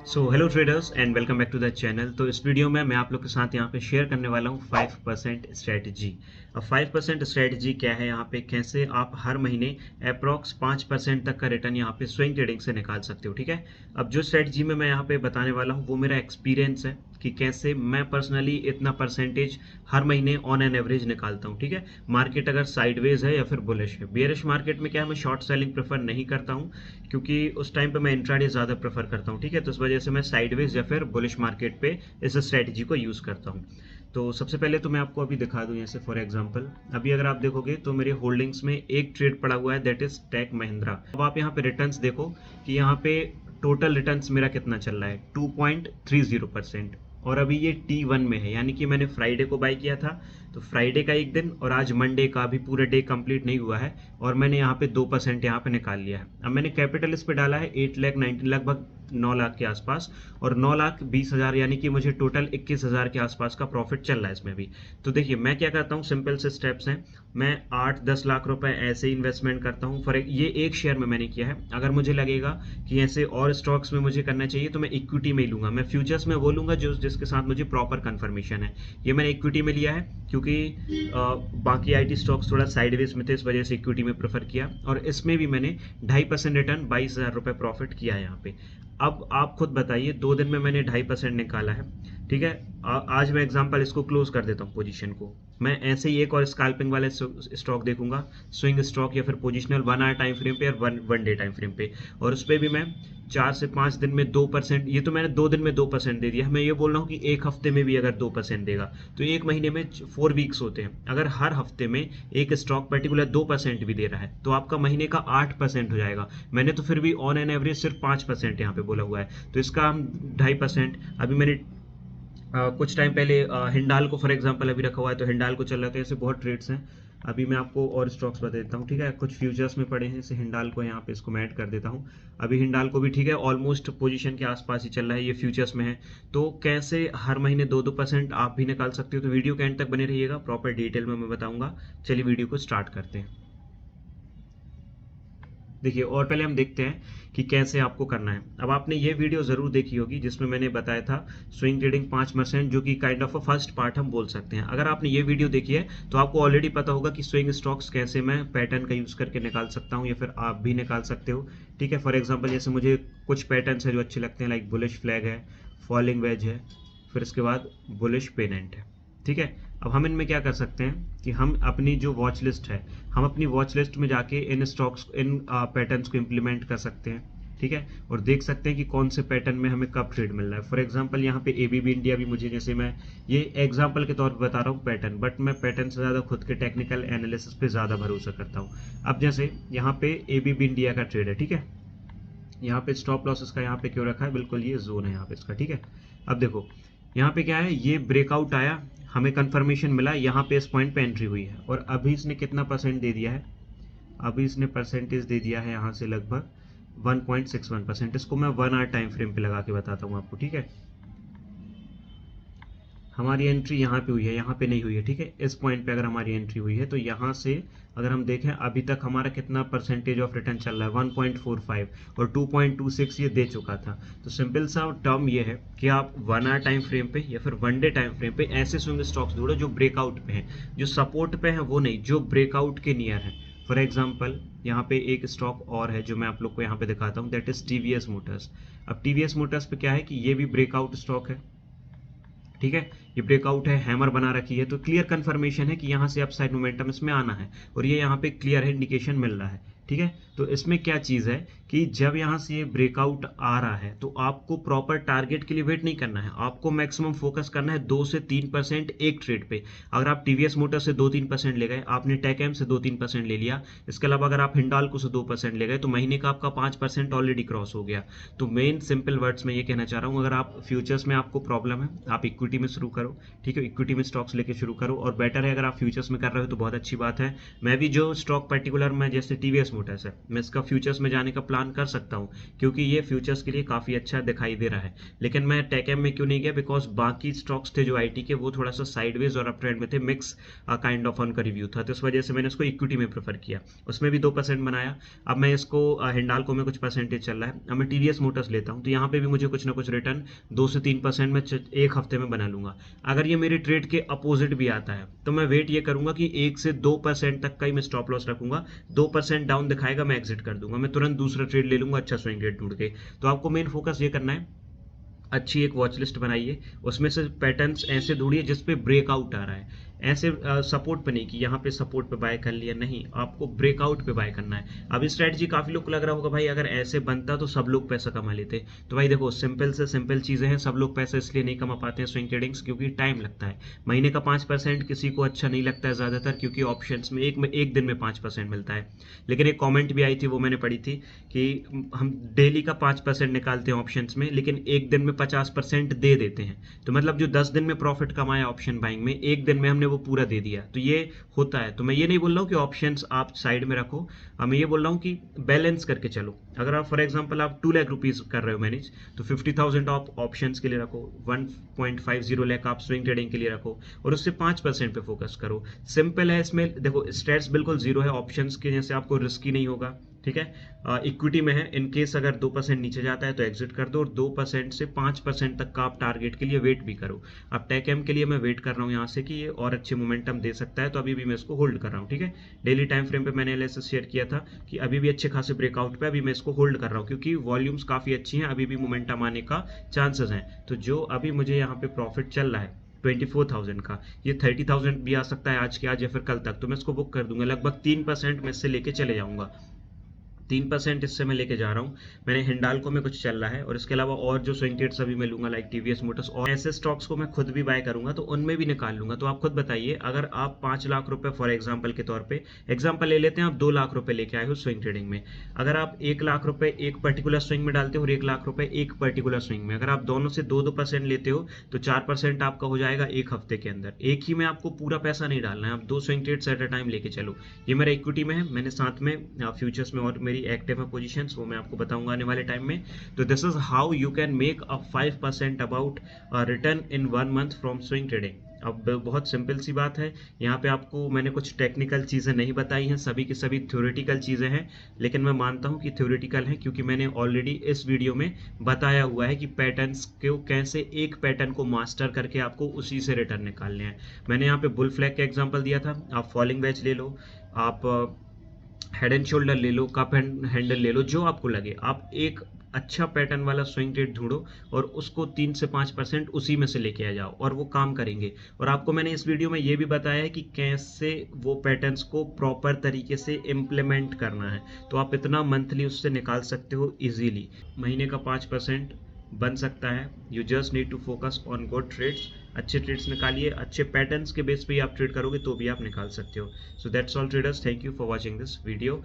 So hello traders and welcome back to the channel. तो इस video में मैं आप लोग के साथ यहाँ पे शेयर करने वाला हूँ 5% स्ट्रेटजी। अब 5% स्ट्रेटजी क्या है, यहाँ पे कैसे आप हर महीने अप्रॉक्स 5% तक का रिटर्न यहाँ पे स्विंग ट्रेडिंग से निकाल सकते हो। ठीक है, अब जो स्ट्रेटजी में मैं यहाँ पे बताने वाला हूँ वो मेरा एक्सपीरियंस है कि कैसे मैं पर्सनली इतना परसेंटेज हर महीने ऑन एन एवरेज निकालता हूँ। ठीक है, मार्केट अगर साइडवेज है या फिर बुलिश है। बियरिश मार्केट में क्या है, मैं शॉर्ट सेलिंग प्रेफर नहीं करता हूँ क्योंकि उस टाइम पे मैं इंट्राडे ज़्यादा प्रेफर करता हूँ। ठीक है, तो इस वजह से मैं साइडवेज या फिर बुलिश मार्केट पे इस स्ट्रेटजी को यूज़ करता हूँ। तो सबसे पहले तो मैं आपको अभी दिखा दूं, जैसे फॉर एग्जांपल अभी अगर आप देखोगे तो मेरे होल्डिंग्स में एक ट्रेड पड़ा हुआ है, दैट इज टेक महिंद्रा। अब आप यहाँ पे रिटर्न्स देखो कि यहाँ पे टोटल रिटर्न्स मेरा कितना चल रहा है, 2.30%। और अभी ये T1 में है, यानी कि मैंने फ्राइडे को बाय किया था, तो फ्राइडे का एक दिन और आज मंडे का भी पूरा डे कंप्लीट नहीं हुआ है और मैंने यहाँ पे 2% यहाँ पे निकाल लिया है। अब मैंने कैपिटल इस पे डाला है 8,19 लगभग 9 लाख के आसपास, और 9,20,000 यानी कि मुझे टोटल 21,000 के आसपास का प्रॉफिट चल रहा है इसमें भी। तो देखिए मैं क्या करता हूँ, सिंपल से स्टेप्स हैं। मैं 8-10 लाख रुपए ऐसे इन्वेस्टमेंट करता हूँ। फॉर ये एक शेयर में मैंने किया है। अगर मुझे लगेगा कि ऐसे और स्टॉक्स में मुझे करना चाहिए तो मैं इक्विटी में ही लूंगा। मैं फ्यूचर्स में वो लूंगा जो जिसके साथ मुझे प्रॉपर कंफर्मेशन है। ये मैंने इक्विटी में लिया है क्योंकि बाकी आईटी स्टॉक्स थोड़ा साइडवेज में थे, इस वजह से इक्विटी में प्रेफर किया। और इसमें भी मैंने 2.5% रिटर्न 22,000 रुपये प्रॉफिट किया है यहाँ पे। अब आप खुद बताइए, 2 दिन में मैंने 2.5% निकाला है। ठीक है, आज मैं एग्जांपल इसको क्लोज कर देता हूँ पोजीशन को। मैं ऐसे ही एक और स्कैल्पिंग वाले स्टॉक देखूंगा, स्विंग स्टॉक या फिर पोजिशनल 1 आवर टाइम फ्रेम पे और वन डे टाइम फ्रेम पे, और उस पर भी मैं 4 से 5 दिन में 2%। ये तो मैंने 2 दिन में 2% दे दिया। मैं ये बोल रहा हूँ कि एक हफ्ते में भी अगर 2% देगा तो एक महीने में 4 वीक्स होते हैं। अगर हर हफ्ते में एक स्टॉक पर्टिकुलर 2% भी दे रहा है तो आपका महीने का 8% हो जाएगा। मैंने तो फिर भी ऑन एन एवरेज सिर्फ 5% यहाँ पे बोला हुआ है, तो इसका हम 2.5%। अभी मैंने कुछ टाइम पहले हिंडाल को फॉर एग्जांपल अभी रखा हुआ है, तो हिंडाल को चल रहा था। ऐसे बहुत ट्रेड्स हैं। अभी मैं आपको और स्टॉक्स बता देता हूँ। ठीक है, कुछ फ्यूचर्स में पड़े हैं, जैसे हिंडाल को यहाँ पे इसको मैं ऐड कर देता हूँ। अभी हिंडाल को भी ठीक है, ऑलमोस्ट पोजीशन के आसपास ही चल रहा है, ये फ्यूचर्स में है। तो कैसे हर महीने 2-2% आप भी निकाल सकते हो। तो वीडियो के एंड तक बने रहिएगा, प्रॉपर डिटेल में मैं बताऊंगा। चलिए वीडियो को स्टार्ट करते हैं। देखिए, और पहले हम देखते हैं कि कैसे आपको करना है। अब आपने ये वीडियो ज़रूर देखी होगी जिसमें मैंने बताया था स्विंग ट्रेडिंग 5%, जो कि kind of a first part हम बोल सकते हैं। अगर आपने ये वीडियो देखी है तो आपको ऑलरेडी पता होगा कि स्विंग स्टॉक्स कैसे मैं पैटर्न का यूज़ करके निकाल सकता हूँ, या फिर आप भी निकाल सकते हो। ठीक है, फॉर एग्जाम्पल जैसे मुझे कुछ पैटर्न्स है जो अच्छे लगते हैं, लाइक बुलिश फ्लैग है, फॉलिंग वेज है, फिर इसके बाद बुलिश पेनेंट है। ठीक है, अब हम इनमें क्या कर सकते हैं कि हम अपनी जो वॉच लिस्ट है, हम अपनी वॉच लिस्ट में जाके इन स्टॉक्स, इन पैटर्न्स को इम्प्लीमेंट कर सकते हैं। ठीक है, और देख सकते हैं कि कौन से पैटर्न में हमें कब ट्रेड मिल रहा है। फॉर एग्जांपल यहाँ पे एबीबी इंडिया भी मुझे, जैसे मैं ये एग्जांपल के तौर पर बता रहा हूँ पैटर्न, बट मैं पैटर्न से ज़्यादा खुद के टेक्निकल एनालिसिस पे ज़्यादा भरोसा करता हूँ। अब जैसे यहाँ पे एबीबी इंडिया का ट्रेड है। ठीक है, यहाँ पे स्टॉप लॉसेस का यहाँ पे क्यों रखा है, बिल्कुल ये जोन है यहाँ पे इसका। ठीक है, अब देखो यहाँ पे क्या है, ये ब्रेकआउट आया, हमें कंफर्मेशन मिला, यहाँ पे इस पॉइंट पे एंट्री हुई है, और अभी इसने कितना परसेंट दे दिया है, अभी इसने परसेंटेज दे दिया है यहाँ से लगभग 1.61%। इसको मैं 1 आवर टाइम फ्रेम पे लगा के बताता हूँ आपको। ठीक है, हमारी एंट्री यहाँ पे हुई है, यहाँ पे नहीं हुई है। ठीक है, इस पॉइंट पे अगर हमारी एंट्री हुई है तो यहाँ से अगर हम देखें अभी तक हमारा कितना परसेंटेज ऑफ रिटर्न चल रहा है, 1.45, और 2.26 ये दे चुका था। तो सिंपल सा टर्म ये है कि आप 1 आवर टाइम फ्रेम पे या फिर 1 डे टाइम फ्रेम पे ऐसे स्विंग स्टॉक्स ढूंढो जो ब्रेकआउट पे हैं, जो सपोर्ट पे हैं वो नहीं, जो ब्रेकआउट के नियर है। फॉर एग्जाम्पल यहाँ पे एक स्टॉक और है जो मैं आप लोग को यहाँ पे दिखाता हूँ, दैट इज टीवीएस मोटर्स। अब टीवीएस मोटर्स पे क्या है कि ये भी ब्रेकआउट स्टॉक है। ठीक है, ये ब्रेकआउट है, हैमर बना रखी है, तो क्लियर कंफर्मेशन है कि यहाँ से अपसाइड मोमेंटम इसमें आना है, और ये यहाँ पे क्लियर है, इंडिकेशन मिल रहा है। ठीक है, तो इसमें क्या चीज़ है कि जब यहाँ से ये ब्रेकआउट आ रहा है तो आपको प्रॉपर टारगेट के लिए वेट नहीं करना है, आपको मैक्सिमम फोकस करना है 2 से 3% एक ट्रेड पे। अगर आप टीवीएस मोटर से 2-3% ले गए, आपने टेकएम से 2-3% ले लिया, इसके अलावा अगर आप हिंडाल्को से 2% ले गए, तो महीने का आपका 5% ऑलरेडी क्रॉस हो गया। तो मेन सिंपल वर्ड्स में ये कहना चाह रहा हूँ, अगर आप फ्यूचर्स में आपको प्रॉब्लम है, आप इक्विटी में शुरू करो। ठीक है, इक्विटी में स्टॉक्स लेके शुरू करो, और बेटर है अगर आप फ्यूचर्स में कर रहे हो तो बहुत अच्छी बात है। मैं भी जो स्टॉक पर्टिकुलर में, जैसे टीवीएस मोटर्स है, मैं इसका फ्यूचर्स में जाने का प्लान कर सकता हूँ, क्योंकि ये फ्यूचर्स के लिए काफ़ी अच्छा दिखाई दे रहा है। लेकिन मैं टेकएम में क्यों नहीं गया, बिकॉज बाकी स्टॉक्स थे जो आईटी के, वो थोड़ा सा साइडवेज और अप ट्रेंड में थे, मिक्स काइंड ऑफ उनका रिव्यू था, तो इस वजह से मैंने उसको इक्विटी में प्रेफर किया। उसमें भी 2% बनाया। अब मैं इसको हिंडाल्को में कुछ परसेंटेज चल रहा है। अब मैं टीवीएस मोटर्स लेता हूँ, तो यहाँ पे भी मुझे कुछ ना कुछ रिटर्न 2 से 3% में एक हफ्ते में बना लूंगा। अगर ये मेरे ट्रेड के अपोजिट भी आता है तो मैं वेट ये करूंगा कि 1 से 2% तक का ही मैं स्टॉप लॉस रखूंगा। 2% डाउन दिखाएगा, मैं एग्जिट कर दूंगा, मैं तुरंत दूसरा ट्रेड ले लूंगा अच्छा स्विंग ट्रेड ढूंढ के। तो आपको मेन फोकस ये करना है, अच्छी एक वॉच लिस्ट बनाइए, उसमें से पैटर्न्स ऐसे ढूंढिए जिस पे ब्रेकआउट आ रहा है। ऐसे सपोर्ट पे नहीं कि यहाँ पे सपोर्ट पे बाय कर लिया, नहीं, आपको ब्रेकआउट पे बाय करना है। अब स्ट्रेटजी काफी लोग को लग रहा होगा भाई अगर ऐसे बनता तो सब लोग पैसा कमा लेते, तो भाई देखो सिंपल से सिंपल चीजें हैं। सब लोग पैसा इसलिए नहीं कमा पाते हैं स्विंग ट्रेडिंग्स, क्योंकि टाइम लगता है। महीने का 5% किसी को अच्छा नहीं लगता है ज्यादातर, क्योंकि ऑप्शंस में एक दिन में 5% मिलता है। लेकिन एक कॉमेंट भी आई थी, वो मैंने पढ़ी थी कि हम डेली का 5% निकालते हैं ऑप्शंस में, लेकिन एक दिन में 50% दे देते हैं। तो मतलब जो 10 दिन में प्रॉफिट कमाया ऑप्शन बाइंग में, एक दिन में हमने वो पूरा दे दिया। तो ये होता है। तो मैं ये नहीं बोल रहा हूँ कि ऑप्शंस आप साइड में रखो, मैं ये बोल रहा हूँ कि बैलेंस करके चलो। अगर आप फॉर एग्जांपल आप 2 लाख रुपीज कर रहे हो मैनेज, तो 50,000 आप ऑप्शंस के लिए रखो, 1.50 लाख आप स्विंग ट्रेडिंग के लिए रखो, और उससे 5% पे फोकस करो। सिंपल है। इसमें देखो स्ट्रेस बिल्कुल जीरो है, ऑप्शंस के जैसे आपको रिस्की नहीं होगा, ठीक है। इक्विटी में है, इन केस अगर 2% नीचे जाता है तो एग्जिट कर दो, और 2% से 5% तक का आप टारगेट के लिए वेट भी करो। अब टेकएम के लिए मैं वेट कर रहा हूँ यहाँ से कि ये और अच्छे मोमेंटम दे सकता है, तो अभी भी मैं इसको होल्ड कर रहा हूँ, ठीक है। डेली टाइम फ्रेम पे मैंने एनालिसिस शेयर किया था कि अभी भी अच्छे खासे ब्रेकआउट पे अभी मैं इसको होल्ड कर रहा हूँ, क्योंकि वॉल्यूम्स काफी अच्छी हैं, अभी भी मोमेंटम आने का चांसेस हैं। तो जो अभी मुझे यहाँ पे प्रॉफिट चल रहा है 24,000 का, ये 30,000 भी आ सकता है आज के आज या फिर कल तक, तो मैं इसको बुक कर दूंगा। लगभग 3% मैं इससे लेके चले जाऊंगा, 3% इससे मैं लेके जा रहा हूँ। मैंने हिंडाल्को में कुछ चल रहा है, और इसके अलावा और जो स्विंग ट्रेड्स अभी मैं लूंगा लाइक टीवीएस मोटर्स, और ऐसे स्टॉक्स को मैं खुद भी बाय करूंगा, तो उनमें भी निकाल लूंगा। तो आप खुद बताइए, अगर आप 5 लाख रुपए फॉर एग्जाम्पल के तौर पे एग्जाम्पल ले लेते हैं, आप 2 लाख रुपए लेके आए हो स्विंग ट्रेडिंग में, अगर आप 1 लाख रुपए एक पर्टिकुलर स्विंग में डालते हो और 1 लाख रुपए एक पर्टिकुलर स्विंग में, अगर आप दोनों से 2-2% लेते हो, तो 4% आपका हो जाएगा एक हफ्ते के अंदर। एक ही में आपको पूरा पैसा नहीं डालना है, आप 2 swing trades at a time लेके चलो। ये मेरा इक्विटी में है, मैंने साथ में फ्यूचर्स में और मेरी एक्टिव है पोजीशन, वो मैं आपको बताऊंगा आने वाले टाइम में। तो this is how you can make a 5% about return in 1 month from swing trading. अब बहुत सिंपल सी बात है, यहाँ पे आपको मैंने कुछ टेक्निकल चीज़ें नहीं बताई हैं, सभी की सभी थ्योरेटिकल चीज़ें हैं, लेकिन मैं मानता हूँ कि थ्योरेटिकल हैं, क्योंकि मैंने ऑलरेडी इस वीडियो में बताया हुआ है कि पैटर्न्स को कैसे एक पैटर्न को मास्टर करके आपको उसी से रिटर्न निकालने हैं। मैंने यहाँ पे बुल फ्लैग का एग्जाम्पल दिया था, आप फॉलिंग वेज ले लो, आप हेड एंड शोल्डर ले लो, कप एंड हैंडल ले लो, जो आपको लगे। आप एक अच्छा पैटर्न वाला स्विंग ट्रेड ढूंढो और उसको 3 से 5% उसी में से लेके आ जाओ, और वो काम करेंगे। और आपको मैंने इस वीडियो में ये भी बताया है कि कैसे वो पैटर्न्स को प्रॉपर तरीके से इम्प्लीमेंट करना है, तो आप इतना मंथली उससे निकाल सकते हो इजीली। महीने का 5% बन सकता है। You just need to focus on good trades, अच्छे ट्रेड्स निकालिए, अच्छे पैटर्न्स के बेस पे ही आप ट्रेड करोगे तो भी आप निकाल सकते हो। So that's all traders, thank you for watching this video.